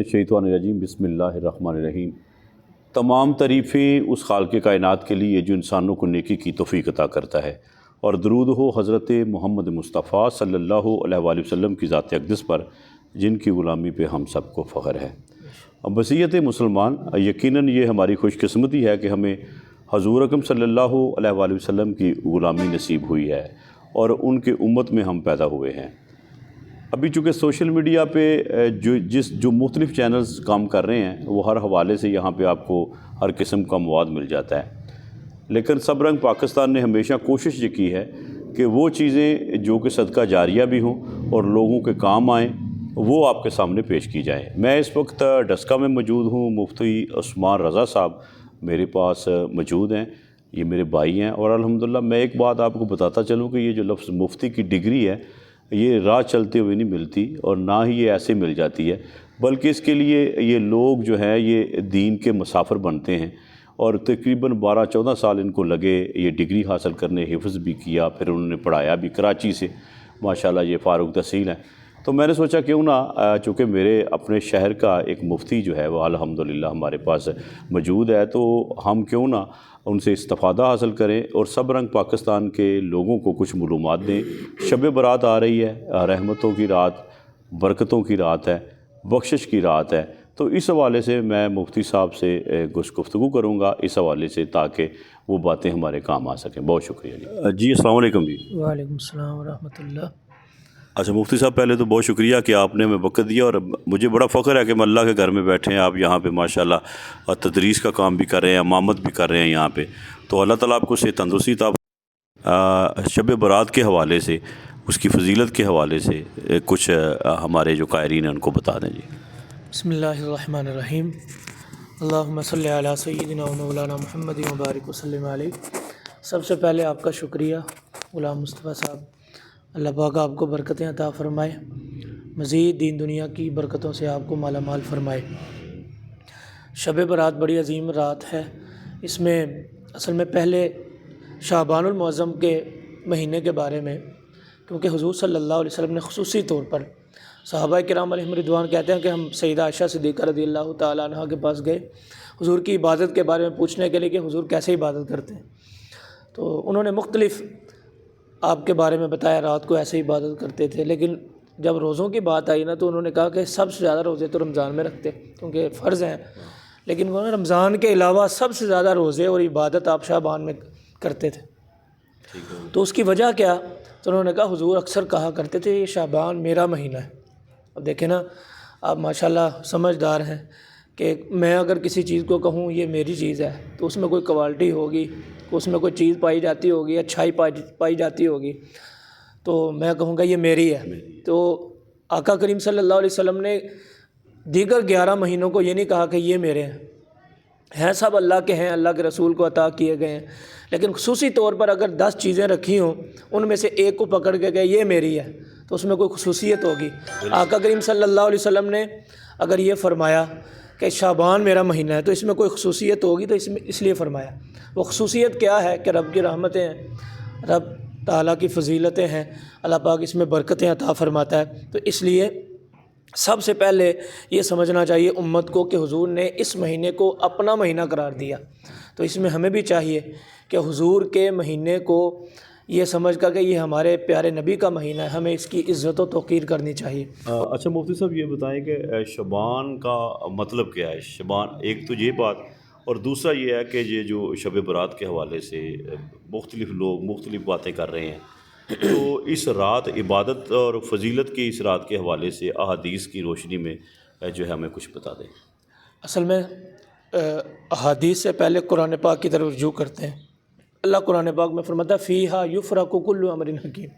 الشیطان الرجیم بسم اللہ الرحمن الرحیم۔ تمام تعریفیں اس خالق کائنات کے لیے جو انسانوں کو نیکی کی توفیق عطا کرتا ہے، اور درود ہو حضرت محمد مصطفیٰ صلی اللہ علیہ وآلہ وسلم کی ذات اقدس پر جن کی غلامی پہ ہم سب کو فخر ہے۔ بصیرت مسلمان، یقیناً یہ ہماری خوش قسمتی ہے کہ ہمیں حضور اکرم صلی اللہ علیہ وآلہ وسلم کی غلامی نصیب ہوئی ہے اور ان کے امت میں ہم پیدا ہوئے ہیں۔ ابھی چونکہ سوشل میڈیا پہ جو مختلف چینلز کام کر رہے ہیں، وہ ہر حوالے سے یہاں پہ آپ کو ہر قسم کا مواد مل جاتا ہے، لیکن سب رنگ پاکستان نے ہمیشہ کوشش یہ کی ہے کہ وہ چیزیں جو کہ صدقہ جاریہ بھی ہوں اور لوگوں کے کام آئیں، وہ آپ کے سامنے پیش کی جائیں۔ میں اس وقت ڈسکہ میں موجود ہوں، مفتی عثمان رضا صاحب میرے پاس موجود ہیں، یہ میرے بھائی ہیں، اور الحمدللہ میں ایک بات آپ کو بتاتا چلوں کہ یہ جو لفظ مفتی کی ڈگری ہے، یہ راہ چلتے ہوئے نہیں ملتی اور نہ ہی یہ ایسے مل جاتی ہے، بلکہ اس کے لیے یہ لوگ جو ہیں یہ دین کے مسافر بنتے ہیں، اور تقریباً 12-14 سال ان کو لگے یہ ڈگری حاصل کرنے، حفظ بھی کیا، پھر انہوں نے پڑھایا بھی کراچی سے، ماشاءاللہ یہ فاروق تحصیل ہیں۔ تو میں نے سوچا کیوں نہ چونکہ میرے اپنے شہر کا ایک مفتی جو ہے وہ الحمدللہ ہمارے پاس موجود ہے، تو ہم کیوں نہ ان سے استفادہ حاصل کریں اور سب رنگ پاکستان کے لوگوں کو کچھ معلومات دیں۔ شب برات آ رہی ہے، رحمتوں کی رات، برکتوں کی رات ہے، بخشش کی رات ہے، تو اس حوالے سے میں مفتی صاحب سے گفتگو کروں گا اس حوالے سے، تاکہ وہ باتیں ہمارے کام آ سکیں۔ بہت شکریہ جی۔ السلام علیکم جی۔ وعلیکم السلام ورحمۃ اللہ۔ اچھا مفتی صاحب، پہلے تو بہت شکریہ کہ آپ نے ہمیں وقت دیا، اور مجھے بڑا فخر ہے کہ میں اللہ کے گھر میں بیٹھے ہیں، آپ یہاں پہ ماشاءاللہ تدریس کا کام بھی کر رہے ہیں، امامت بھی کر رہے ہیں یہاں پہ، تو اللہ تعالیٰ آپ کو صحت تندرستی عطا۔ شب برات کے حوالے سے، اس کی فضیلت کے حوالے سے کچھ ہمارے جو قائرین ہیں ان کو بتا دیں جی۔ بسم اللہ الرحمن الرحیم۔ اللہم صلی علی سیدنا و مولانا محمد وبارک وسلم علیہ۔ سب سے پہلے آپ کا شکریہ غلام مصطفیٰ صاحب، اللہ پاک آپ کو برکتیں عطا فرمائے، مزید دین دنیا کی برکتوں سے آپ کو مالا مال فرمائے۔ شب برات بڑی عظیم رات ہے، اس میں اصل میں پہلے شعبان المعظم کے مہینے کے بارے میں، کیونکہ حضور صلی اللہ علیہ وسلم نے خصوصی طور پر، صحابہ کرام علیہم رضوان کہتے ہیں کہ ہم سیدہ عائشہ صدیقہ رضی اللہ تعالیٰ عنہ کے پاس گئے حضور کی عبادت کے بارے میں پوچھنے کے لیے کہ حضور کیسے عبادت کرتے ہیں، تو انہوں نے مختلف آپ کے بارے میں بتایا، رات کو ایسے عبادت کرتے تھے، لیکن جب روزوں کی بات آئی نا تو انہوں نے کہا کہ سب سے زیادہ روزے تو رمضان میں رکھتے کیونکہ فرض ہیں، لیکن وہ رمضان کے علاوہ سب سے زیادہ روزے اور عبادت آپ شعبان میں کرتے تھے۔ تو اس کی وجہ کیا؟ تو انہوں نے کہا حضور اکثر کہا کرتے تھے یہ شعبان میرا مہینہ ہے۔ اب دیکھیں نا، آپ ماشاءاللہ سمجھدار ہیں کہ میں اگر کسی چیز کو کہوں یہ میری چیز ہے تو اس میں کوئی کوالٹی ہوگی، اس میں کوئی چیز پائی جاتی ہوگی، اچھائی پائی جاتی ہوگی، تو میں کہوں گا یہ میری ہے۔ تو آقا کریم صلی اللہ علیہ وسلم نے دیگر 11 مہینوں کو یہ نہیں کہا کہ یہ میرے ہیں سب اللہ کے ہیں، اللہ کے رسول کو عطا کیے گئے ہیں، لیکن خصوصی طور پر اگر 10 چیزیں رکھی ہوں، ان میں سے ایک کو پکڑ کے کہ یہ میری ہے، تو اس میں کوئی خصوصیت ہوگی۔ آقا کریم صلی اللہ علیہ وسلم نے اگر یہ فرمایا کہ شعبان میرا مہینہ ہے تو اس میں کوئی خصوصیت ہوگی، تو اس لیے فرمایا۔ وہ خصوصیت کیا ہے کہ رب کی رحمتیں ہیں، رب تعالیٰ کی فضیلتیں ہیں، اللہ پاک اس میں برکتیں عطا فرماتا ہے۔ تو اس لیے سب سے پہلے یہ سمجھنا چاہیے امت کو کہ حضور نے اس مہینے کو اپنا مہینہ قرار دیا، تو اس میں ہمیں بھی چاہیے کہ حضور کے مہینے کو یہ سمجھ کر کہ یہ ہمارے پیارے نبی کا مہینہ ہے، ہمیں اس کی عزت و توقیر کرنی چاہیے۔ اچھا مفتی صاحب، یہ بتائیں کہ شعبان کا مطلب کیا ہے؟ شعبان ایک تو یہ بات، اور دوسرا یہ ہے کہ یہ جو شب برات کے حوالے سے مختلف لوگ مختلف باتیں کر رہے ہیں، تو اس رات عبادت اور فضیلت کی اس رات کے حوالے سے احادیث کی روشنی میں جو ہے ہمیں کچھ بتا دیں۔ اصل میں احادیث سے پہلے قرآن پاک کی طرف رجوع کرتے ہیں۔ اللہ قرآن پاک میں فرماتا ہے فیہا یفرق کل امر حکیم،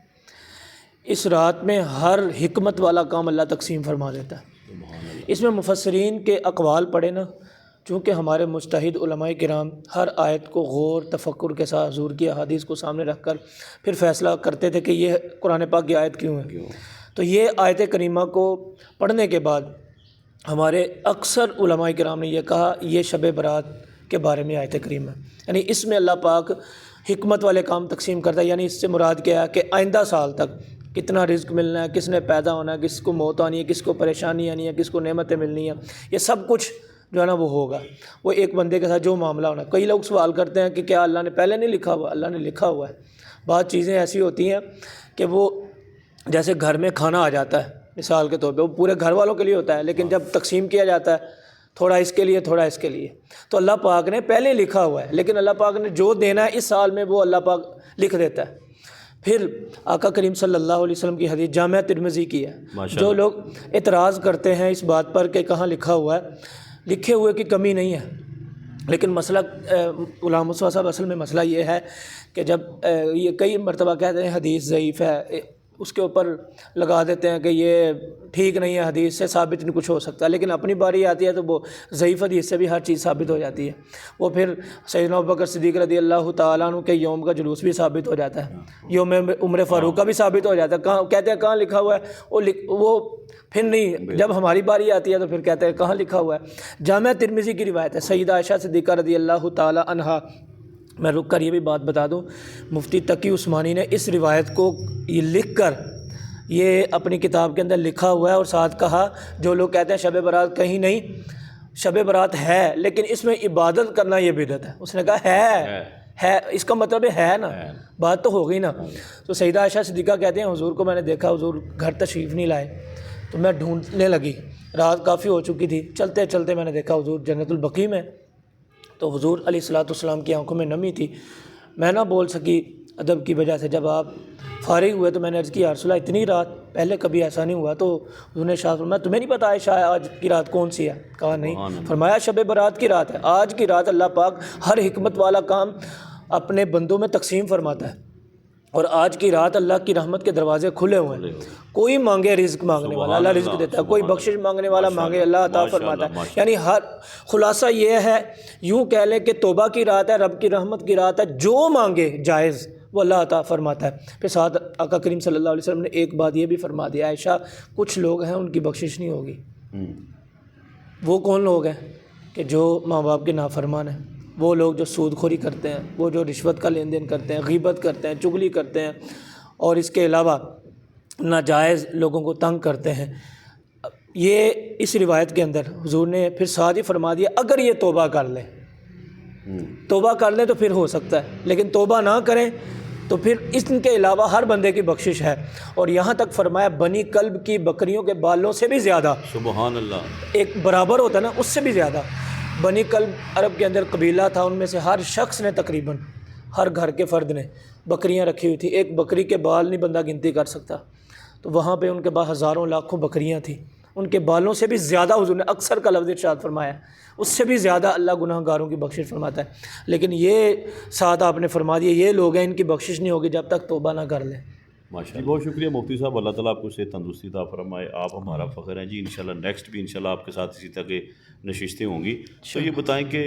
اس رات میں ہر حکمت والا کام اللہ تقسیم فرما دیتا ہے۔ اس میں مفسرین کے اقوال پڑھے نا، چونکہ ہمارے مجتہد علماء کرام ہر آیت کو غور تفکر کے ساتھ حضور کی احادیث کو سامنے رکھ کر پھر فیصلہ کرتے تھے کہ یہ قرآن پاک کی آیت کیوں ہے۔ تو یہ آیت کریمہ کو پڑھنے کے بعد ہمارے اکثر علماء کرام نے یہ کہا یہ شب برات کے بارے میں آیت کریمہ ہے، یعنی اس میں اللہ پاک حکمت والے کام تقسیم کرتا ہے، یعنی اس سے مراد کیا ہے کہ آئندہ سال تک کتنا رزق ملنا ہے، کس نے پیدا ہونا ہے، کس کو موت آنی ہے، کس کو پریشانی آنی ہے، کس کو نعمتیں ملنی ہیں، یہ سب کچھ جو ہے نا وہ ہوگا، وہ ایک بندے کے ساتھ جو معاملہ ہونا ہے۔ کئی لوگ سوال کرتے ہیں کہ کیا اللہ نے پہلے نہیں لکھا ہوا؟ اللہ نے لکھا ہوا ہے۔ بعض چیزیں ایسی ہوتی ہیں کہ وہ جیسے گھر میں کھانا آ جاتا ہے مثال کے طور پہ، وہ پورے گھر والوں کے لیے ہوتا ہے، لیکن جب تقسیم کیا جاتا ہے تھوڑا اس کے لیے تھوڑا اس کے لیے، تو اللہ پاک نے پہلے لکھا ہوا ہے، لیکن اللہ پاک نے جو دینا ہے اس سال میں وہ اللہ پاک لکھ دیتا ہے۔ پھر آقا کریم صلی اللہ علیہ وسلم کی حدیث جامعہ ترمذی کی ہے، جو لوگ اعتراض کرتے ہیں اس بات پر کہ کہاں لکھا ہوا ہے، لکھے ہوئے کی کمی نہیں ہے، لیکن مسئلہ غلام مصطفیٰ صاحب اصل میں مسئلہ یہ ہے کہ جب یہ کئی مرتبہ کہتے ہیں حدیث ضعیف ہے، اس کے اوپر لگا دیتے ہیں کہ یہ ٹھیک نہیں ہے، حدیث سے ثابت نہیں کچھ ہو سکتا، لیکن اپنی باری آتی ہے تو وہ ضعیف حدیث سے بھی ہر چیز ثابت ہو جاتی ہے۔ وہ پھر سیدنا ابوبکر صدیق رضی اللہ تعالیٰ عنہ کے یوم کا جلوس بھی ثابت ہو جاتا ہے، یوم عمر فاروق کا بھی ثابت ہو جاتا ہے، کہاں کہتے ہیں کہاں لکھا ہوا ہے، وہ پھر نہیں، جب ہماری باری آتی ہے تو پھر کہتے ہیں کہاں لکھا ہوا ہے۔ جامعہ ترمذی کی روایت ہے، سیدہ عائشہ صدیقہ رضی اللہ تعالیٰ عنہا، میں رک کر یہ بھی بات بتا دوں، مفتی تقی عثمانی نے اس روایت کو یہ لکھ کر یہ اپنی کتاب کے اندر لکھا ہوا ہے، اور ساتھ کہا جو لوگ کہتے ہیں شب برات کہیں نہیں، شب برات ہے لیکن اس میں عبادت کرنا یہ بدعت ہے، اس نے کہا ہے، اس کا مطلب ہے نا، بات تو ہو گئی نا۔ تو سیدہ عائشہ صدیقہ کہتے ہیں حضور کو میں نے دیکھا، حضور گھر تشریف نہیں لائے، تو میں ڈھونڈنے لگی، رات کافی ہو چکی تھی، چلتے چلتے میں نے دیکھا حضور جنت البقیع میں، تو حضور علیہ الصلوۃ والسلام کی آنکھوں میں نمی تھی، میں نہ بول سکی ادب کی وجہ سے۔ جب آپ فارغ ہوئے تو میں نے عرض کی یا رسول اللہ اتنی رات پہلے کبھی ایسا نہیں ہوا، تو انہوں نے ارشاد فرمایا تمہیں نہیں پتہ عائشہ آج کی رات کون سی ہے؟ کہا نہیں۔ فرمایا شب برات کی رات ہے، آج کی رات اللہ پاک ہر حکمت والا کام اپنے بندوں میں تقسیم فرماتا ہے، اور آج کی رات اللہ کی رحمت کے دروازے کھلے ہوئے ہیں، کوئی مانگے رزق مانگنے والا اللہ رزق دیتا ہے، کوئی بخشش مانگنے والا مانگے اللہ عطا فرماتا ہے۔ یعنی ہر خلاصہ یہ ہے، یوں کہہ لیں کہ توبہ کی رات ہے، رب کی رحمت کی رات ہے، جو مانگے جائز وہ اللہ عطا فرماتا ہے۔ پھر ساتھ آقا کریم صلی اللہ علیہ وسلم نے ایک بات یہ بھی فرما دیا، عائشہ کچھ لوگ ہیں ان کی بخشش نہیں ہوگی۔ وہ کون لوگ ہیں؟ کہ جو ماں باپ کے نافرمان ہیں، وہ لوگ جو سود خوری کرتے ہیں، وہ جو رشوت کا لین دین کرتے ہیں، غیبت کرتے ہیں، چغلی کرتے ہیں، اور اس کے علاوہ ناجائز لوگوں کو تنگ کرتے ہیں۔ یہ اس روایت کے اندر حضور نے پھر ساتھ ہی فرما دیا اگر یہ توبہ کر لیں، توبہ کر لیں تو پھر ہو سکتا ہے، لیکن توبہ نہ کریں تو پھر اس کے علاوہ ہر بندے کی بخشش ہے۔ اور یہاں تک فرمایا بنی کلب کی بکریوں کے بالوں سے بھی زیادہ، سبحان اللہ، ایک برابر ہوتا ہے نا، اس سے بھی زیادہ۔ بنی کلب عرب کے اندر قبیلہ تھا، ان میں سے ہر شخص نے تقریباً ہر گھر کے فرد نے بکریاں رکھی ہوئی تھی، ایک بکری کے بال نہیں بندہ گنتی کر سکتا، تو وہاں پہ ان کے پاس ہزاروں لاکھوں بکریاں تھیں، ان کے بالوں سے بھی زیادہ حضور نے اکثر کا لفظ ارشاد فرمایا، اس سے بھی زیادہ اللہ گناہ گاروں کی بخشش فرماتا ہے۔ لیکن یہ ساتھ آپ نے فرما دیا یہ لوگ ہیں ان کی بخشش نہیں ہوگی جب تک توبہ نہ کر لیں۔ ماشاء اللہ، بہت شکریہ مفتی صاحب، اللہ تعالیٰ آپ کو صحت تندرستی عطا فرمائے، آپ ہمارا فخر ہیں جی، انشاءاللہ نیکسٹ بھی انشاءاللہ آپ کے ساتھ اسی طرح کے نشستیں ہوں گی۔ تو یہ بتائیں کہ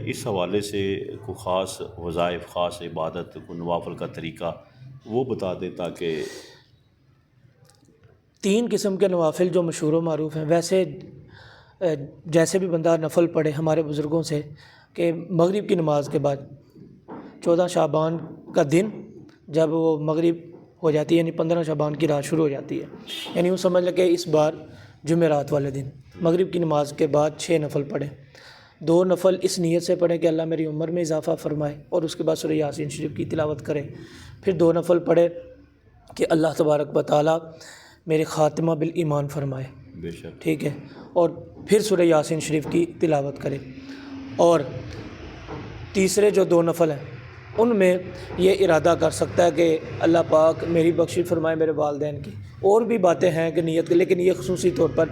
اس حوالے سے کوئی خاص وظائف، خاص عبادت، کوئی نوافل کا طریقہ وہ بتا دیں تاکہ 3 قسم کے نوافل جو مشہور و معروف ہیں، ویسے جیسے بھی بندہ نفل پڑھے ہمارے بزرگوں سے کہ مغرب کی نماز کے بعد 14 شعبان کا دن جب وہ مغرب ہو جاتی ہے، یعنی 15 شعبان کی رات شروع ہو جاتی ہے، یعنی وہ سمجھ لیں کہ اس بار جمعرات والے دن مغرب کی نماز کے بعد 6 نفل پڑھیں، 2 نفل اس نیت سے پڑھیں کہ اللہ میری عمر میں اضافہ فرمائے، اور اس کے بعد سورہ یاسین شریف کی تلاوت کریں، پھر 2 نفل پڑھیں کہ اللہ تبارک و تعالیٰ میرے خاتمہ بالایمان فرمائے، بے شک، ٹھیک ہے، اور پھر سورہ یاسین شریف کی تلاوت کرے۔ اور تیسرے جو 2 نفل ہیں ان میں یہ ارادہ کر سکتا ہے کہ اللہ پاک میری بخشش فرمائے میرے والدین کی، اور بھی باتیں ہیں کہ نیت کی، لیکن یہ خصوصی طور پر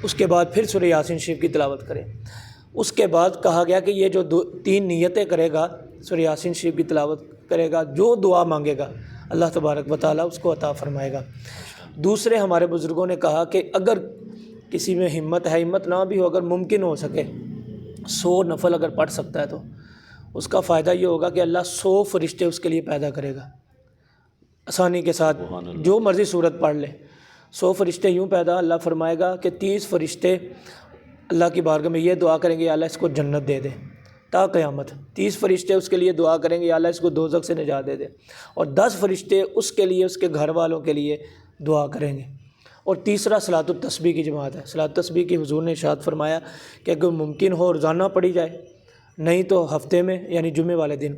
اس کے بعد پھر سورہ یاسین شریف کی تلاوت کرے۔ اس کے بعد کہا گیا کہ یہ جو 3 نیتیں کرے گا، سورہ یاسین شریف کی تلاوت کرے گا، جو دعا مانگے گا اللہ تبارک و تعالیٰ اس کو عطا فرمائے گا۔ دوسرے ہمارے بزرگوں نے کہا کہ اگر کسی میں ہمت ہے، ہمت نہ بھی ہو، اگر ممکن ہو سکے 100 نفل اگر پڑھ سکتا ہے تو اس کا فائدہ یہ ہوگا کہ اللہ 100 فرشتے اس کے لیے پیدا کرے گا آسانی کے ساتھ، جو مرضی صورت پڑھ لے۔ 100 فرشتے یوں پیدا اللہ فرمائے گا کہ 30 فرشتے اللہ کی بارگاہ میں یہ دعا کریں گے یا اللہ اس کو جنت دے دے، تا قیامت. 30 فرشتے اس کے لیے دعا کریں گے یا اللہ اس کو دوزخ سے نجات دے دے، اور 10 فرشتے اس کے لیے، اس کے گھر والوں کے لیے دعا کریں گے. اور تیسرا صلاۃ التسبیح کی جماعت ہے. صلاۃ التسبیح کی حضور نے ارشاد فرمایا کہ اگر ممکن ہو روزانہ پڑھی جائے، نہیں تو ہفتے میں یعنی جمعے والے دن،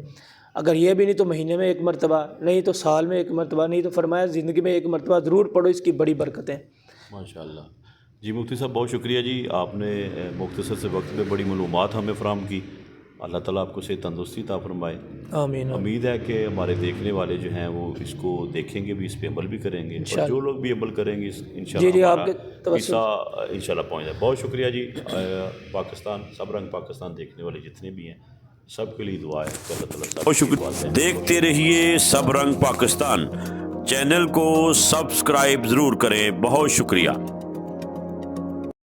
اگر یہ بھی نہیں تو مہینے میں 1 مرتبہ، نہیں تو سال میں 1 مرتبہ، نہیں تو فرمایا زندگی میں 1 مرتبہ ضرور پڑھو، اس کی بڑی برکتیں. ماشاءاللہ. جی مفتی صاحب بہت شکریہ جی، آپ نے مختصر سے وقت میں بڑی معلومات ہمیں فراہم کی. اللہ تعالیٰ آپ کو صحت تندرستی عطا فرمائے. آمین. امید ہے کہ ہمارے دیکھنے والے جو ہیں وہ اس کو دیکھیں گے بھی، اس پہ عمل بھی کریں گے، اور جو لوگ بھی عمل کریں گے انشاءاللہ جی آپ ہمارا کے حصہ انشاءاللہ پہنچ جائے. بہت شکریہ جی. پاکستان سب رنگ پاکستان دیکھنے والے جتنے بھی ہیں سب کے لیے دعا ہے کہ اللہ تعالیٰ. بہت شکریہ. دیکھتے رہیے سب رنگ پاکستان. چینل کو سبسکرائب ضرور کریں. بہت شکریہ.